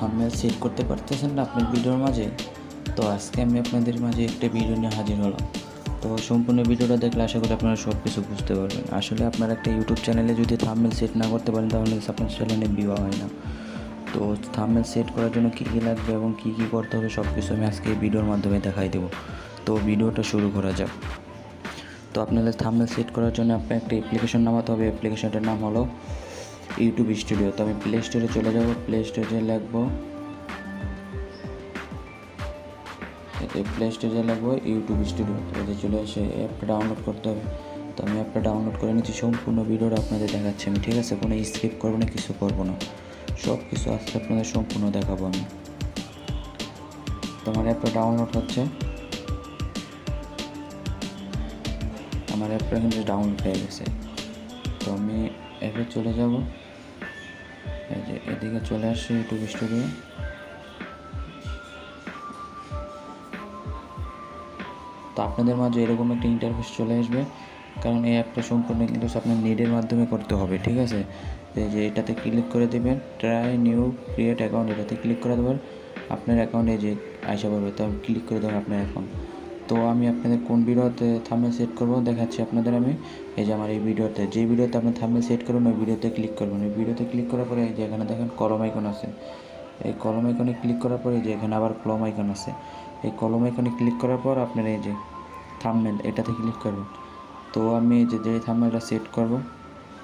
Thumbnail set করতে পারতেছেন না আপনার ভিডিওর মাঝে। তো আজকে আমি আপনাদের মাঝে একটা ভিডিও নিয়ে হাজির হলাম। তো সম্পূর্ণ ভিডিওটা দেখলে আশা করি আপনারা সব কিছু বুঝতে পারবেন। আসলে আপনার একটা ইউটিউব চ্যানেলে যদি থাম্বনেল সেট না করতে পারেন তাহলে আপনার চ্যানেলে ভিউ হয় না। তো থাম্বনেল সেট করার জন্য কী কী লাগবে এবং কী কী করতে হবে সব কিছু আমি আজকে এই ভিডিওর মাধ্যমে দেখাই দেবো। তো ভিডিওটা শুরু করা যাক। তো আপনাদের থাম্বনেল সেট করার জন্য আপনার একটা অ্যাপ্লিকেশন নামাতে হবে। অ্যাপ্লিকেশনটার নাম হলো ইউটিউব স্টুডিও। তো আমি প্লে স্টোরে চলে যাব। প্লে স্টোরে লিখবো ইউটিউব স্টুডিও। তো চলে এসে অ্যাপটা ডাউনলোড করতে হবে। তো আমি অ্যাপটা ডাউনলোড করে নিচ্ছি। সম্পূর্ণ ভিডিওটা আপনাদের দেখাচ্ছি আমি, ঠিক আছে? কোনো স্কিপ করবো না, কিছু করবো না, সব কিছু আজকে আপনাদের সম্পূর্ণ দেখাবো আমি। তো আমার অ্যাপটা ডাউনলোড হচ্ছে। আমার অ্যাপটা কিন্তু ডাউনলোড হয়ে গেছে। তো আমি অ্যাপে চলে যাব। এই যে এদিকে চলে আসছি ইউটিউব স্টুডিও। তো আপনাদের মাঝে এরকম একটা ইন্টারফেস চলে আসবে, কারণ এই অ্যাপটা সম্পূর্ণ কিন্তু আপনার নেটের মাধ্যমে করতে হবে, ঠিক আছে? এই যে এটাতে ক্লিক করে দেবেন, ট্রাই নিউ ক্রিয়েট অ্যাকাউন্ট, এটাতে ক্লিক করে দেবেন। আপনার অ্যাকাউন্টে যে আইসা পড়বে, তো আমি ক্লিক করে দেবেন আপনার অ্যাকাউন্ট। তো আমি আপনাদের কোন ভিডিওতে থাম্বনেল সেট করবো দেখাচ্ছি আপনাদের আমি। এই যে আমার এই ভিডিওতে, যে ভিডিওতে আপনি থাম্বনেল সেট করবেন ওই ভিডিওতে ক্লিক করবেন। ওই ভিডিওতে ক্লিক করার পরে এই যে এখানে দেখেন কলম আইকন আছে। এই কলম আইকনে ক্লিক করার পরে যে এখানে আবার কলম আইকন আছে। এই কলম আইকনে ক্লিক করার পর আপনার এই যে থাম্বনেল, এটাতে ক্লিক করবেন। তো আমি যে থাম্বনেলটা সেট করব,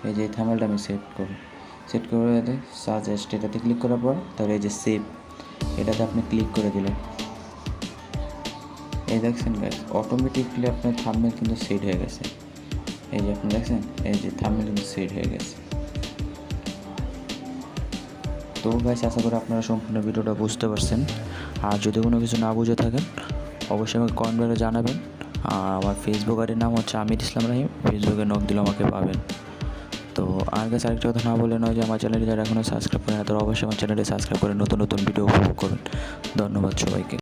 এই যে থাম্বনেলটা আমি সেট করে সাজেস্ট, এটাতে ক্লিক করার পর তাহলে এই যে সেভ, এটাতে আপনি ক্লিক করে দিলেন। এই দেখছেন গাইস, অটোমেটিকলি আপনার থাম্বনেল কিন্তু সেট হয়ে গেছে। এই যে আপনি দেখছেন, এই যে থাম্বনেল কিন্তু সেট হয়ে গেছে। তো গাইস, আশা করি আপনারা সম্পূর্ণ ভিডিওটা বুঝতে পারছেন। আর যদি কোনো কিছু না বুঝে থাকেন অবশ্যই আমাকে কমেন্ট করে জানাবেন। আর আমার ফেসবুক আইডির নাম হচ্ছে আমির ইসলাম রাহিম। ফেসবুকে নক দিলে আমাকে পাবেন। তো আর কাছে আরেকটা কথা না বলে নয় যে আমার চ্যানেলটি যারা এখনও সাবস্ক্রাইব করেন না তারা অবশ্যই আমার চ্যানেলটি সাবস্ক্রাইব করে নতুন নতুন ভিডিও উপভোগ করুন। ধন্যবাদ সবাইকে।